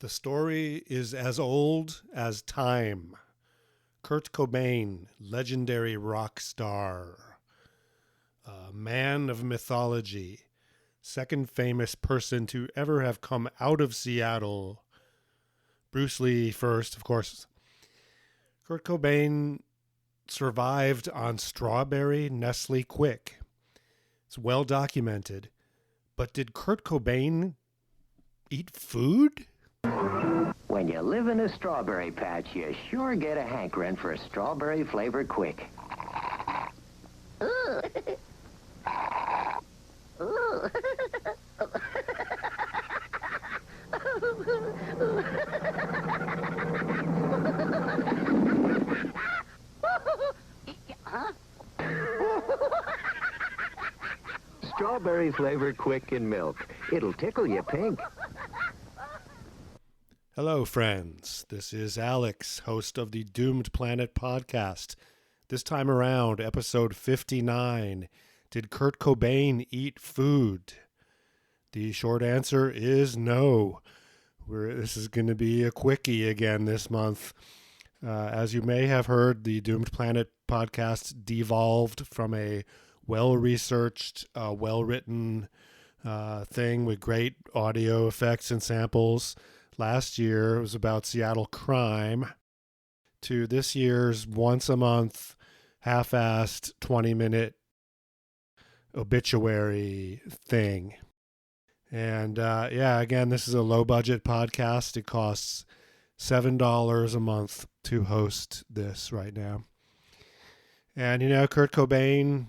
The story is as old as time. Curt Cobain, legendary rock star, a man of mythology, second famous person to ever have come out of Seattle. Bruce Lee first, of course. Curt Cobain survived on strawberry Nestle Quick. It's well documented. But did Curt Cobain eat food? When you live in a strawberry patch, you sure get a hankering for a strawberry-flavored Quick. Strawberry-flavored Quick in milk. It'll tickle you pink. Hello, friends. This is Alex, host of the Doomed Planet podcast. This time around, episode 59. Did Curt Cobain eat food? The short answer is no. This is going to be a quickie again this month. As you may have heard, the Doomed Planet podcast devolved from a well-researched, well-written thing with great audio effects and samples. Last year, it was about Seattle crime, to this year's once-a-month, half-assed, 20-minute obituary thing. And, again, this is a low-budget podcast. It costs $7 a month to host this right now. And, Curt Cobain,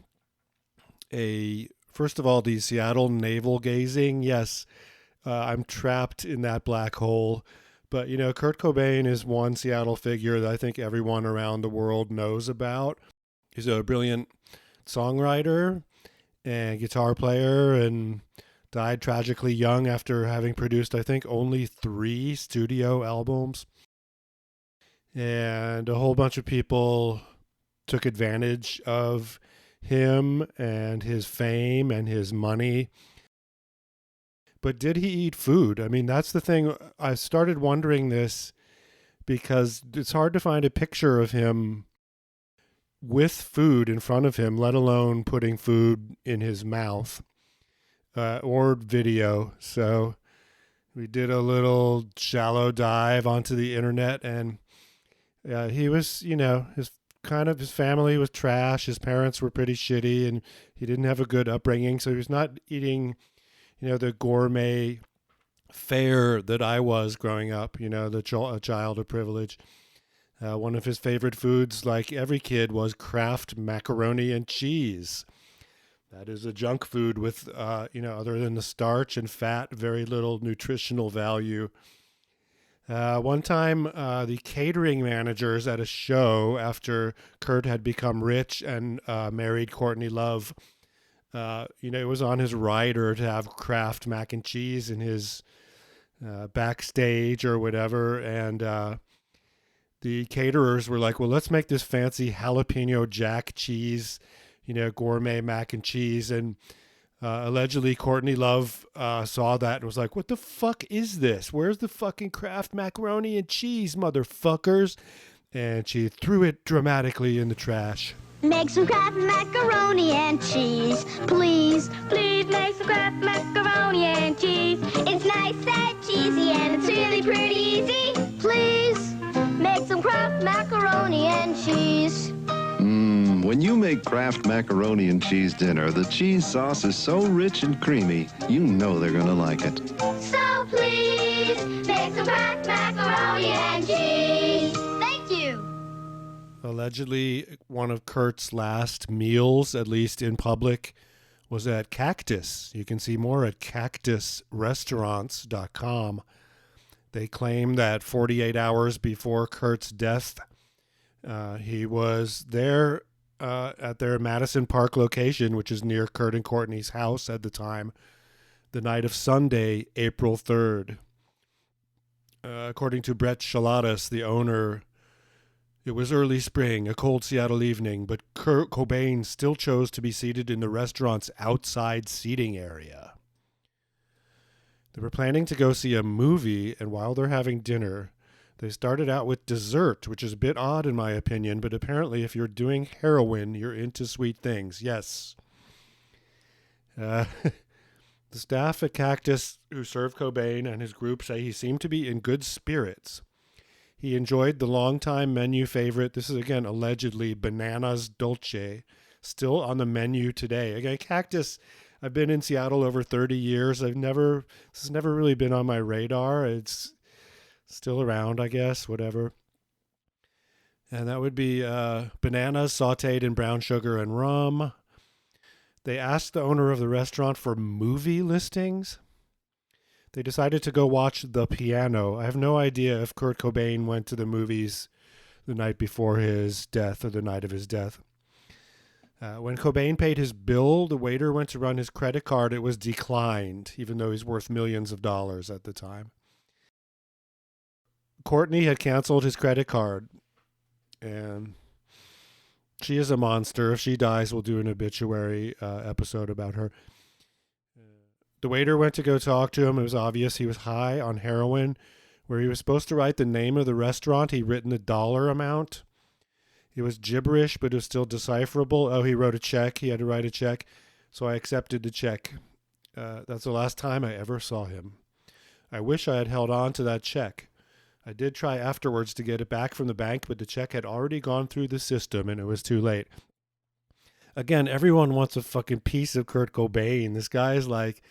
first of all, the Seattle navel-gazing, yes, I'm trapped in that black hole. But, Curt Cobain is one Seattle figure that I think everyone around the world knows about. He's a brilliant songwriter and guitar player and died tragically young after having produced, I think, only 3 studio albums. And a whole bunch of people took advantage of him and his fame and his money. But did he eat food? I mean, that's the thing. I started wondering this because it's hard to find a picture of him with food in front of him, let alone putting food in his mouth or video. So we did a little shallow dive onto the internet, and he was, his family was trash. His parents were pretty shitty, and he didn't have a good upbringing. So he was not eating the gourmet fare that I was growing up, a child of privilege. One of his favorite foods, like every kid, was Kraft macaroni and cheese. That is a junk food with, other than the starch and fat, very little nutritional value. One time, the catering managers at a show, after Curt had become rich and married Courtney Love, it was on his rider to have Kraft mac and cheese in his backstage or whatever. And the caterers were like, well, let's make this fancy jalapeno jack cheese, gourmet mac and cheese. And allegedly Courtney Love saw that and was like, what the fuck is this? Where's the fucking Kraft macaroni and cheese, motherfuckers? And she threw it dramatically in the trash. Make some Kraft macaroni and cheese, please. Please make some Kraft macaroni and cheese. It's nice and cheesy and it's really pretty easy. Please make some Kraft macaroni and cheese. When you make Kraft macaroni and cheese dinner, the cheese sauce is so rich and creamy, you know they're gonna like it. So please make some Kraft macaroni and cheese. Thank you. Allegedly, one of Curt's last meals, at least in public, was at Cactus. You can see more at cactusrestaurants.com. They claim that 48 hours before Curt's death, he was there at their Madison Park location, which is near Curt and Courtney's house at the time, the night of Sunday, April 3rd. According to Brett Shaladas, the owner, it was early spring, a cold Seattle evening, but Curt Cobain still chose to be seated in the restaurant's outside seating area. They were planning to go see a movie, and while they're having dinner, they started out with dessert, which is a bit odd in my opinion, but apparently if you're doing heroin, you're into sweet things. Yes. The staff at Cactus who served Cobain and his group say he seemed to be in good spirits. He enjoyed the longtime menu favorite, this is again allegedly bananas dolce, still on the menu today. Again, Cactus, I've been in Seattle over 30 years. This has never really been on my radar. It's still around, I guess, whatever. And that would be bananas sauteed in brown sugar and rum. They asked the owner of the restaurant for movie listings. They decided to go watch The Piano. I have no idea if Curt Cobain went to the movies the night before his death or the night of his death. When Cobain paid his bill, the waiter went to run his credit card. It was declined, even though he's worth millions of dollars at the time. Courtney had canceled his credit card, and she is a monster. If she dies, we'll do an obituary episode about her. The waiter went to go talk to him. It was obvious he was high on heroin. Where he was supposed to write the name of the restaurant, he'd written the dollar amount. It was gibberish, but it was still decipherable. Oh, he wrote a check. He had to write a check. So I accepted the check. That's the last time I ever saw him. I wish I had held on to that check. I did try afterwards to get it back from the bank, but the check had already gone through the system and it was too late. Again, everyone wants a fucking piece of Curt Cobain. This guy's like,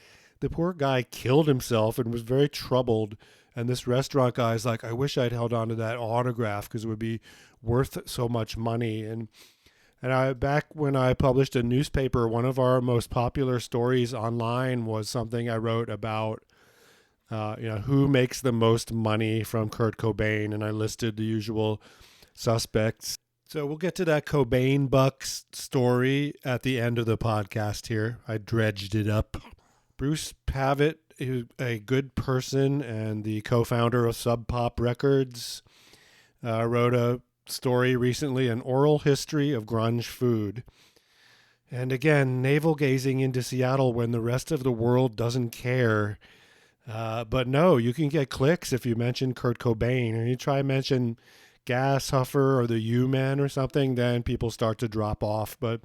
the poor guy killed himself and was very troubled. And this restaurant guy's like, I wish I'd held on to that autograph because it would be worth so much money. And back when I published a newspaper, one of our most popular stories online was something I wrote about, who makes the most money from Curt Cobain. And I listed the usual suspects. So we'll get to that Cobainbuck story at the end of the podcast here. I dredged it up. Bruce Pavitt, a good person and the co-founder of Sub Pop Records, wrote a story recently, An Oral History of Grunge Food. And again, navel-gazing into Seattle when the rest of the world doesn't care. But no, you can get clicks if you mention Curt Cobain. And you try to mention Gas Huffer or the U-Men or something, then people start to drop off. But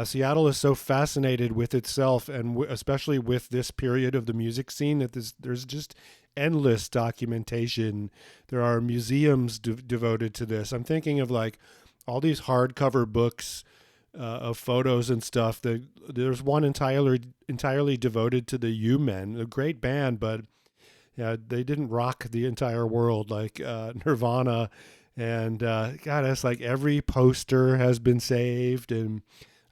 Seattle is so fascinated with itself, and especially with this period of the music scene, that there's just endless documentation. There are museums devoted to this. I'm thinking of like all these hardcover books of photos and stuff. There's one entirely devoted to the U-Men, a great band, but they didn't rock the entire world like Nirvana. And God, it's like every poster has been saved, and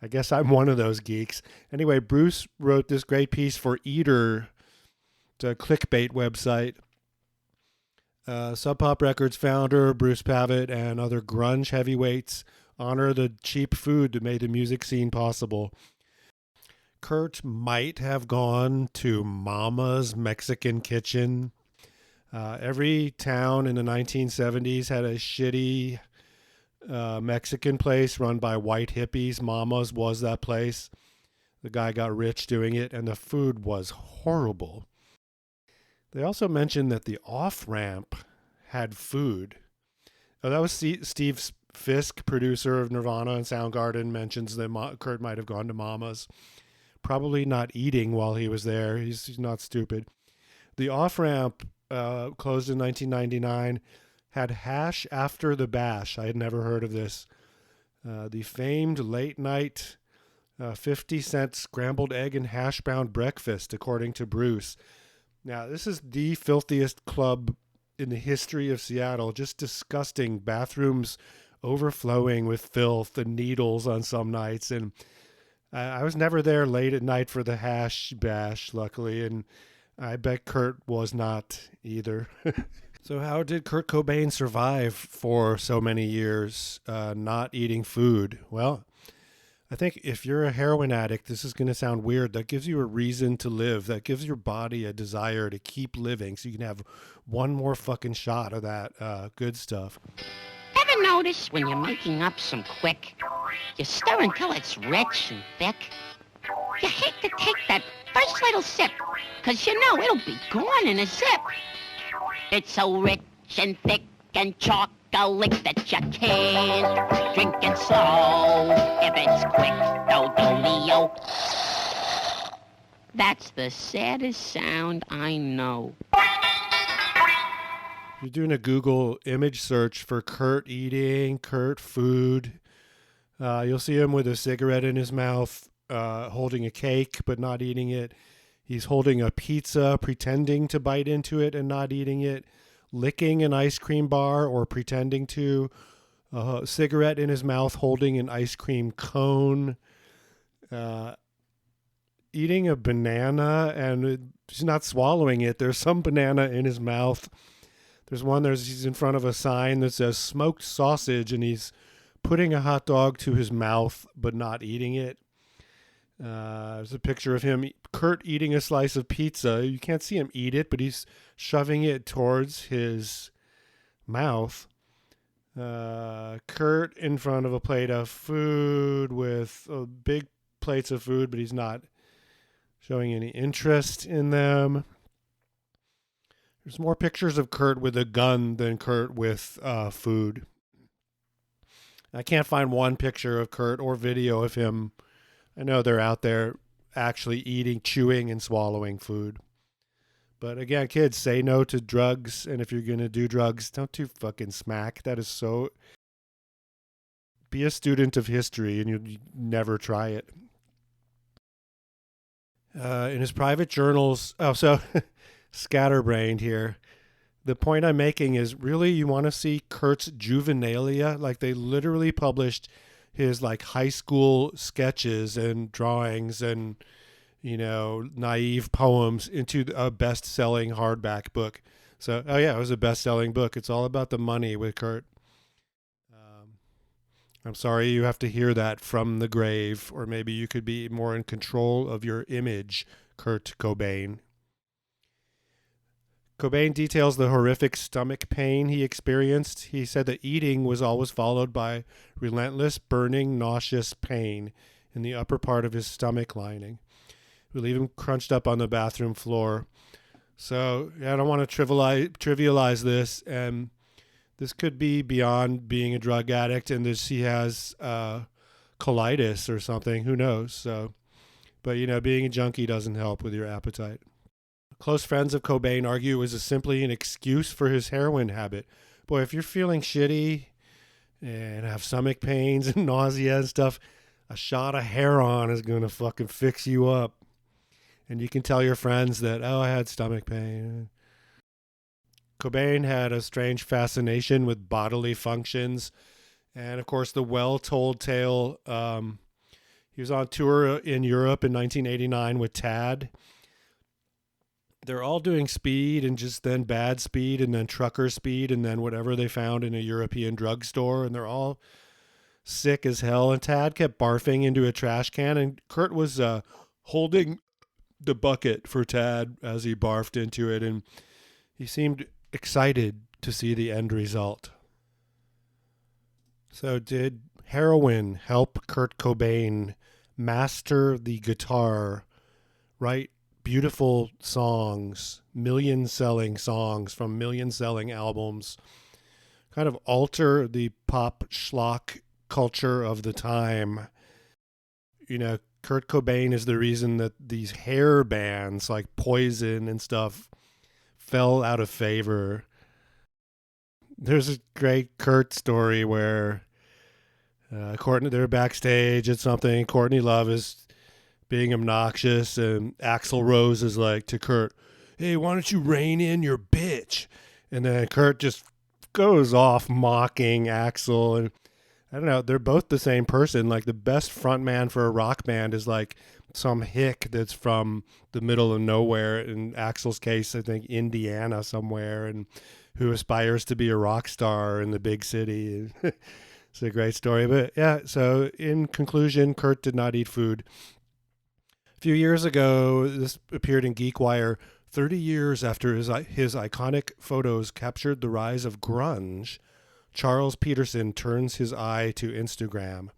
I guess I'm one of those geeks. Anyway, Bruce wrote this great piece for Eater, the clickbait website. Sub Pop Records founder Bruce Pavitt and other grunge heavyweights honor the cheap food that made the music scene possible. Curt might have gone to Mama's Mexican Kitchen. Every town in the 1970s had a shitty Mexican place run by white hippies. Mama's was that place. The guy got rich doing it, and the food was horrible. They also mentioned that the off-ramp had food. Oh, that was Steve Fisk, producer of Nirvana and Soundgarden, mentions that Curt might have gone to Mama's. Probably not eating while he was there. He's not stupid. The off-ramp closed in 1999. Had hash after the bash. I had never heard of this. The famed late-night 50-cent scrambled egg and hash-bound breakfast, according to Bruce. Now, this is the filthiest club in the history of Seattle. Just disgusting. Bathrooms overflowing with filth and needles on some nights. And I was never there late at night for the hash bash, luckily, and I bet Curt was not either. So how did Curt Cobain survive for so many years not eating food? Well, I think if you're a heroin addict, this is going to sound weird. That gives you a reason to live. That gives your body a desire to keep living so you can have one more fucking shot of that good stuff. Ever notice when you're making up some quick, you stir until it's rich and thick? You hate to take that first little sip, 'cause you know it'll be gone in a zip. It's so rich and thick and chocolate that you can't drink it slow. If it's quick, do-do-leo. That's the saddest sound I know. You're doing a Google image search for Curt eating, Curt food. You'll see him with a cigarette in his mouth, holding a cake but not eating it. He's holding a pizza, pretending to bite into it and not eating it, licking an ice cream bar or pretending to, a cigarette in his mouth, holding an ice cream cone, eating a banana and he's not swallowing it. There's some banana in his mouth. He's in front of a sign that says smoked sausage and he's putting a hot dog to his mouth but not eating it. There's a picture of him, Curt, eating a slice of pizza. You can't see him eat it, but he's shoving it towards his mouth. Curt in front of a plate of food with big plates of food, but he's not showing any interest in them. There's more pictures of Curt with a gun than Curt with food. I can't find one picture of Curt or video of him. I know they're out there actually eating, chewing, and swallowing food. But again, kids, say no to drugs. And if you're going to do drugs, don't do fucking smack. That is so... Be a student of history and you never try it. In his private journals... Oh, so scatterbrained here. The point I'm making is really you want to see Curt's juvenalia. Like they literally published his like high school sketches and drawings and, you know, naive poems into a best-selling hardback book. So, oh yeah, it was a best-selling book. It's all about the money with Curt. I'm sorry you have to hear that from the grave, or maybe you could be more in control of your image, Curt Cobain. Cobain details the horrific stomach pain he experienced. He said that eating was always followed by relentless, burning, nauseous pain in the upper part of his stomach lining. It would leave him crunched up on the bathroom floor. So I don't want to trivialize this. And this could be beyond being a drug addict, and he has colitis or something. Who knows? So, but you know, being a junkie doesn't help with your appetite. Close friends of Cobain argue it was simply an excuse for his heroin habit. Boy, if you're feeling shitty and have stomach pains and nausea and stuff, a shot of heroin is going to fucking fix you up. And you can tell your friends that, oh, I had stomach pain. Cobain had a strange fascination with bodily functions. And, of course, the well-told tale, he was on tour in Europe in 1989 with Tad. They're all doing speed and just then bad speed and then trucker speed and then whatever they found in a European drugstore. And they're all sick as hell. And Tad kept barfing into a trash can. And Curt was holding the bucket for Tad as he barfed into it. And he seemed excited to see the end result. So did heroin help Curt Cobain master the guitar, write beautiful songs, million-selling songs from million-selling albums, kind of alter the pop schlock culture of the time? You know, Curt Cobain is the reason that these hair bands like Poison and stuff fell out of favor. There's a great Curt story where they're backstage at something. Courtney Love is being obnoxious, and Axl Rose is like to Curt, hey, why don't you rein in your bitch? And then Curt just goes off mocking Axl, and I don't know, they're both the same person. Like the best frontman for a rock band is like some hick that's from the middle of nowhere. In Axl's case, I think Indiana somewhere, and who aspires to be a rock star in the big city. It's a great story. But yeah, so in conclusion, Curt did not eat food. A few years ago, this appeared in GeekWire, 30 years after his iconic photos captured the rise of grunge, Charles Peterson turns his eye to Instagram.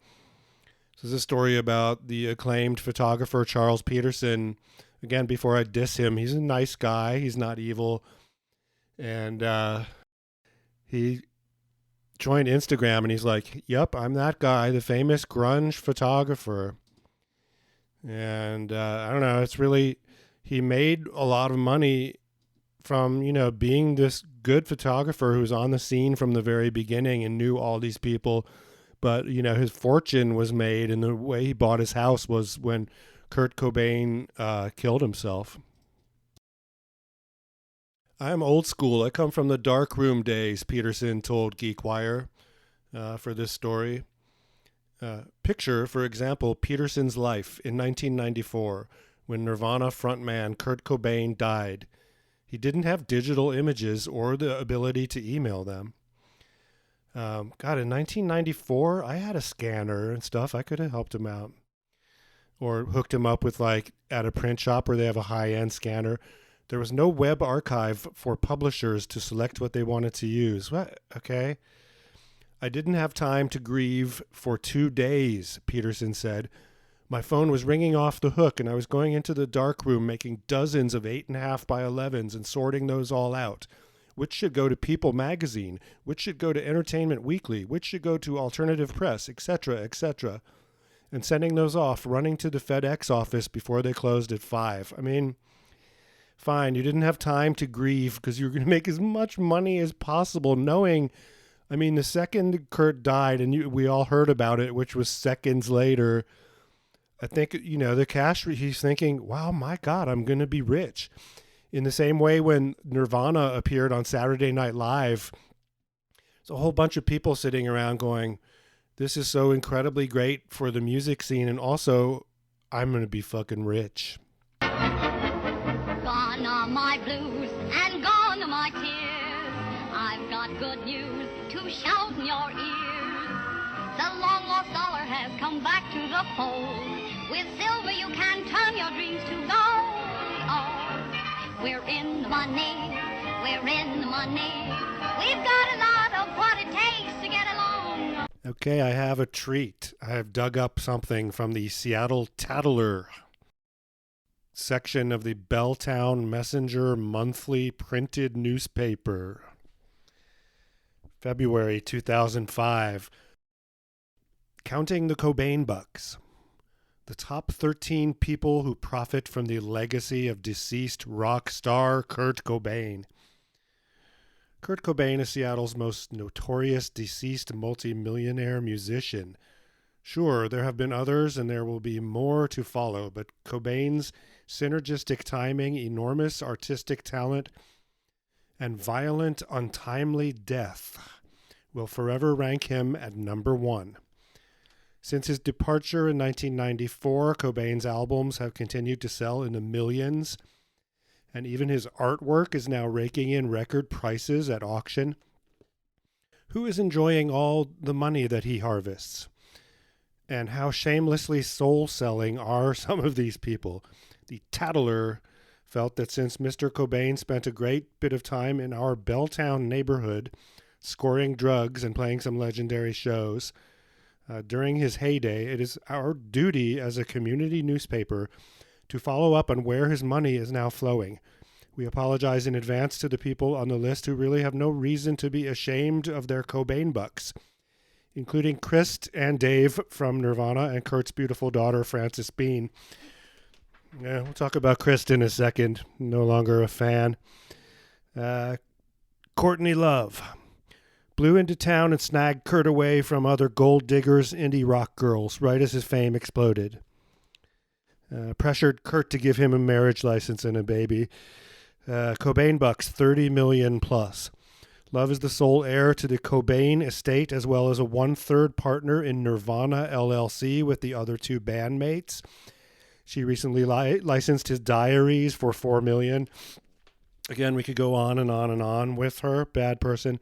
This is a story about the acclaimed photographer Charles Peterson. Again, before I diss him, he's a nice guy. He's not evil. And he joined Instagram and he's like, yep, I'm that guy, the famous grunge photographer. And I don't know, it's really, he made a lot of money from, being this good photographer who's on the scene from the very beginning and knew all these people. But, his fortune was made, and the way he bought his house was when Curt Cobain killed himself. I'm old school. I come from the darkroom days, Peterson told GeekWire for this story. Picture, for example, Peterson's life in 1994 when Nirvana frontman Curt Cobain died. He didn't have digital images or the ability to email them. God, in 1994, I had a scanner and stuff. I could have helped him out. Or hooked him up with, at a print shop where they have a high-end scanner. There was no web archive for publishers to select what they wanted to use. What? Okay. I didn't have time to grieve for 2 days, Peterson said. My phone was ringing off the hook, and I was going into the darkroom making dozens of 8.5 by 11s and sorting those all out. Which should go to People magazine, which should go to Entertainment Weekly, which should go to Alternative Press, etc., etc., and sending those off, running to the FedEx office before they closed at 5. I mean, fine, you didn't have time to grieve because you were going to make as much money as possible, knowing, the second Curt died, and we all heard about it, which was seconds later, I think, the cash, he's thinking, wow, my God, I'm going to be rich. In the same way when Nirvana appeared on Saturday Night Live, there's a whole bunch of people sitting around going, this is so incredibly great for the music scene, and also, I'm going to be fucking rich. Gone are my blues and gone are my tears. I've got good news to shout in your ears. The long-lost dollar has come back to the fold. With silver you can turn your dreams to gold. Oh. We're in the money, we're in the money. We've got a lot of what it takes to get along. Okay, I have a treat. I have dug up something from the Seattle Tattler section of the Belltown Messenger monthly printed newspaper. February 2005. Counting the Cobainbucks. The top 13 people who profit from the legacy of deceased rock star Curt Cobain. Curt Cobain is Seattle's most notorious deceased multimillionaire musician. Sure, there have been others and there will be more to follow, but Cobain's synergistic timing, enormous artistic talent, and violent, untimely death will forever rank him at number 1. Since his departure in 1994, Cobain's albums have continued to sell in the millions, and even his artwork is now raking in record prices at auction. Who is enjoying all the money that he harvests? And how shamelessly soul-selling are some of these people? The Tattler felt that since Mr. Cobain spent a great bit of time in our Belltown neighborhood, scoring drugs and playing some legendary shows, during his heyday, it is our duty as a community newspaper to follow up on where his money is now flowing. We apologize in advance to the people on the list who really have no reason to be ashamed of their Cobainbucks, including Chris and Dave from Nirvana and Kurt's beautiful daughter, Frances Bean. Yeah, we'll talk about Chris in a second. No longer a fan. Courtney Love blew into town and snagged Curt away from other gold diggers, indie rock girls, right as his fame exploded. Pressured Curt to give him a marriage license and a baby. Cobainbucks, $30 million plus. Love is the sole heir to the Cobain estate, as well as a 1/3 partner in Nirvana LLC with the other 2 bandmates. She recently licensed his diaries for $4 million. Again, we could go on and on and on with her. Bad person.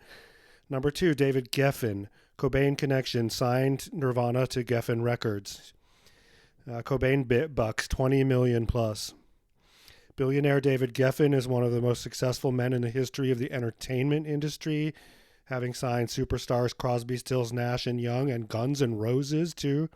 Number 2, David Geffen. Cobain connection, signed Nirvana to Geffen Records. Cobainbucks, $20 million plus. Billionaire David Geffen is one of the most successful men in the history of the entertainment industry, having signed superstars Crosby, Stills, Nash & Young, and Guns N' Roses, too.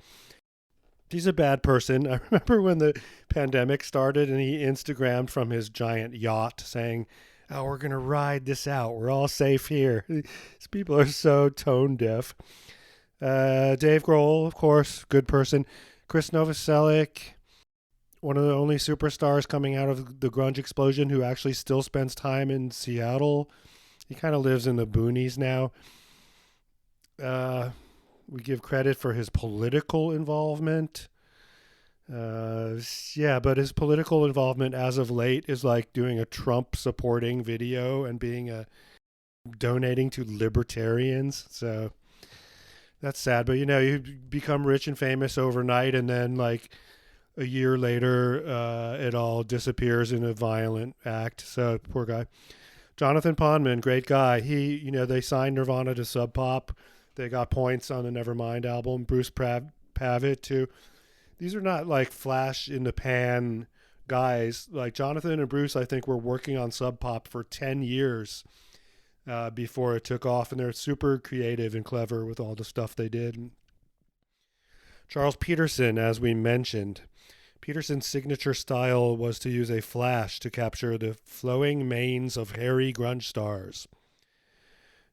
He's a bad person. I remember when the pandemic started and he Instagrammed from his giant yacht saying, "Oh, we're going to ride this out. We're all safe here." These people are so tone deaf. Dave Grohl, of course, good person. Chris Novoselic, one of the only superstars coming out of the grunge explosion who actually still spends time in Seattle. He kind of lives in the boonies now. We give credit for his political involvement. But his political involvement as of late is like doing a Trump supporting video and donating to libertarians. So that's sad. But you become rich and famous overnight, and then like a year later, it all disappears in a violent act. So poor guy. Jonathan Pondman, great guy. They signed Nirvana to Sub Pop. They got points on the Nevermind album. Bruce Pavitt too. These are not like flash in the pan guys. Like Jonathan and Bruce, I think were working on Sub Pop for 10 years before it took off, and they're super creative and clever with all the stuff they did. Charles Peterson, as we mentioned. Peterson's signature style was to use a flash to capture the flowing manes of hairy grunge stars.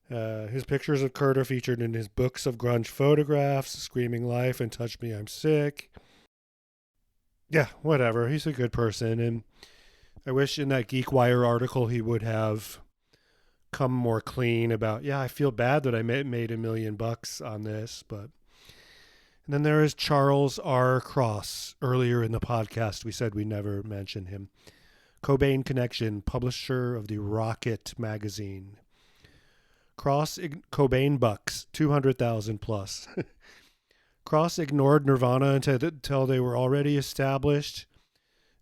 His pictures of Kurt are featured in his books of grunge photographs, Screaming Life and Touch Me, I'm Sick. Yeah, whatever. He's a good person. And I wish in that GeekWire article he would have come more clean about, I feel bad that I made $1 million on this. But and then there is Charles R. Cross. Earlier in the podcast, we said we never mention him. Cobain Connection, publisher of the Rocket magazine. Cross Cobainbucks, 200,000 plus. Cross ignored Nirvana until they were already established,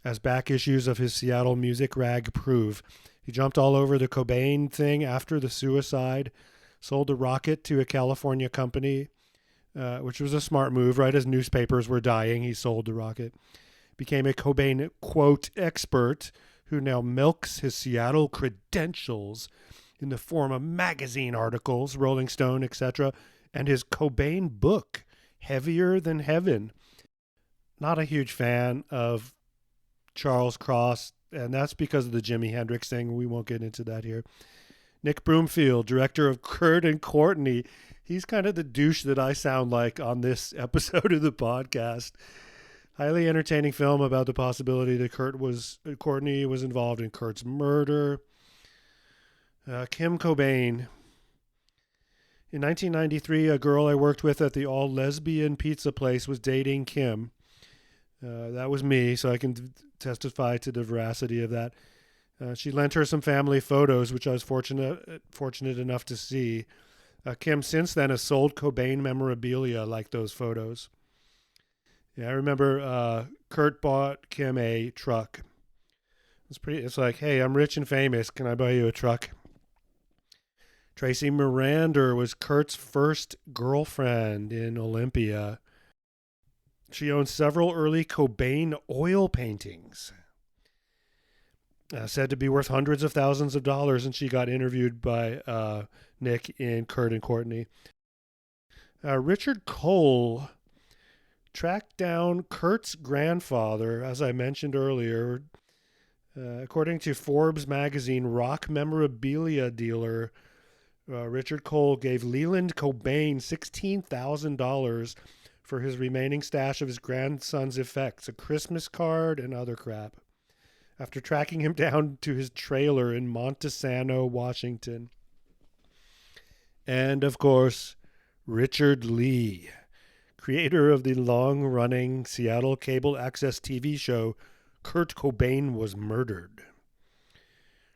as back issues of his Seattle music rag prove. He jumped all over the Cobain thing after the suicide, sold the Rocket to a California company, which was a smart move. Right as newspapers were dying, he sold the Rocket. Became a Cobain, quote, expert who now milks his Seattle credentials in the form of magazine articles, Rolling Stone, etc., and his Cobain book, Heavier Than Heaven. Not a huge fan of Charles Cross, and that's because of the Jimi Hendrix thing. We won't get into that here. Nick Broomfield, director of Curt and Courtney. He's kind of the douche that I sound like on this episode of the podcast. Highly entertaining film about the possibility that Courtney was involved in Kurt's murder. Kim Cobain. In 1993, a girl I worked with at the all-lesbian pizza place was dating Kim. That was me, so I can testify to the veracity of that. She lent her some family photos, which I was fortunate enough to see. Kim since then has sold Cobain memorabilia like those photos. Yeah, I remember Kurt bought Kim a truck. It's like, hey, I'm rich and famous. Can I buy you a truck? Tracy Marander was Kurt's first girlfriend in Olympia. She owns several early Cobain oil paintings. Said to be worth hundreds of thousands of dollars, and she got interviewed by Nick in Curt and Courtney. Richard Cole tracked down Kurt's grandfather, as I mentioned earlier. According to Forbes magazine, rock memorabilia dealer Richard Cole gave Leland Cobain $16,000 for his remaining stash of his grandson's effects, a Christmas card and other crap, after tracking him down to his trailer in Montesano, Washington. And, of course, Richard Lee, creator of the long-running Seattle cable access TV show Curt Cobain Was Murdered.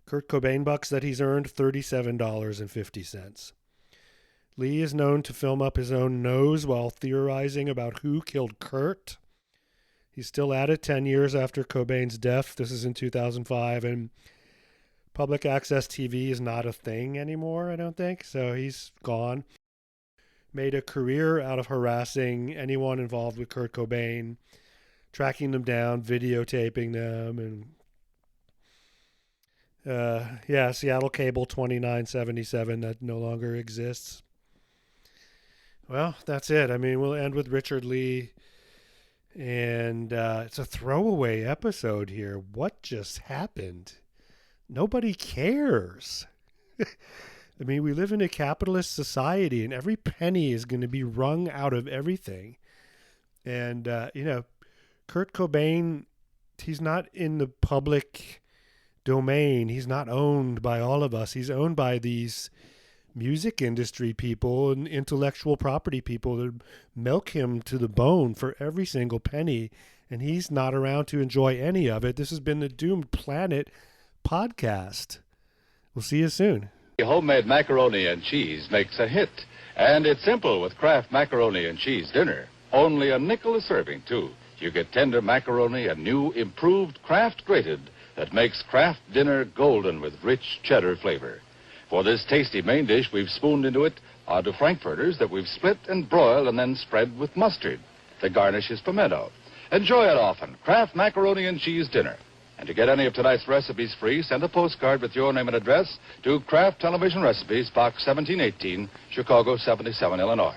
Curt Cobainbucks that he's earned $37.50. Lee is known to film up his own nose while theorizing about who killed Kurt. He's still at it 10 years after Cobain's death. This is in 2005, and public access TV is not a thing anymore, I don't think, so he's gone. Made a career out of harassing anyone involved with Curt Cobain, tracking them down, videotaping them, and Seattle Cable 2977 that no longer exists. Well, that's it. I mean, we'll end with Richard Lee. And it's a throwaway episode here. What just happened? Nobody cares. I mean, we live in a capitalist society, and every penny is going to be wrung out of everything. And, Curt Cobain, he's not in the public domain. He's not owned by all of us. He's owned by these music industry people and intellectual property people that milk him to the bone for every single penny, and he's not around to enjoy any of it. This has been the Doomed Planet podcast. We'll see you soon. Homemade macaroni and cheese makes a hit, and it's simple with Kraft macaroni and cheese dinner. Only a nickel a serving, too. You get tender macaroni and new, improved Kraft grated that makes Kraft dinner golden with rich cheddar flavor. For this tasty main dish, we've spooned into it onto frankfurters that we've split and broiled and then spread with mustard. The garnish is pimento. Enjoy it often. Kraft macaroni and cheese dinner. And to get any of tonight's recipes free, send a postcard with your name and address to Kraft Television Recipes, Box 1718, Chicago 77, Illinois.